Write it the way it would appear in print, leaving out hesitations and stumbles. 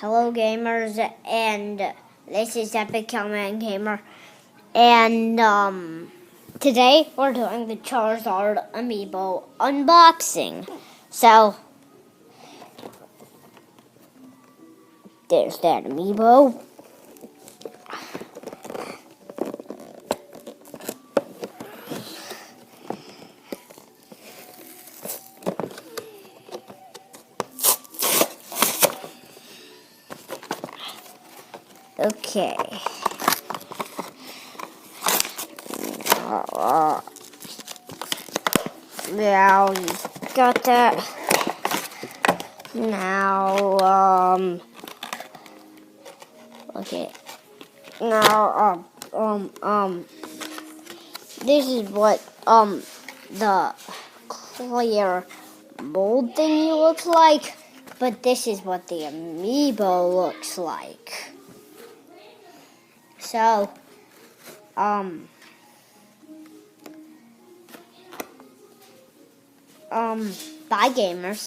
Hello gamers, and this is Epic Command Gamer, and today we're doing the Charizard amiibo unboxing. So there's that amiibo. Okay. Now you got that. Now, okay. Now, this is what, the clear mold thingy looks like, but this is what the amiibo looks like. So, bye gamers.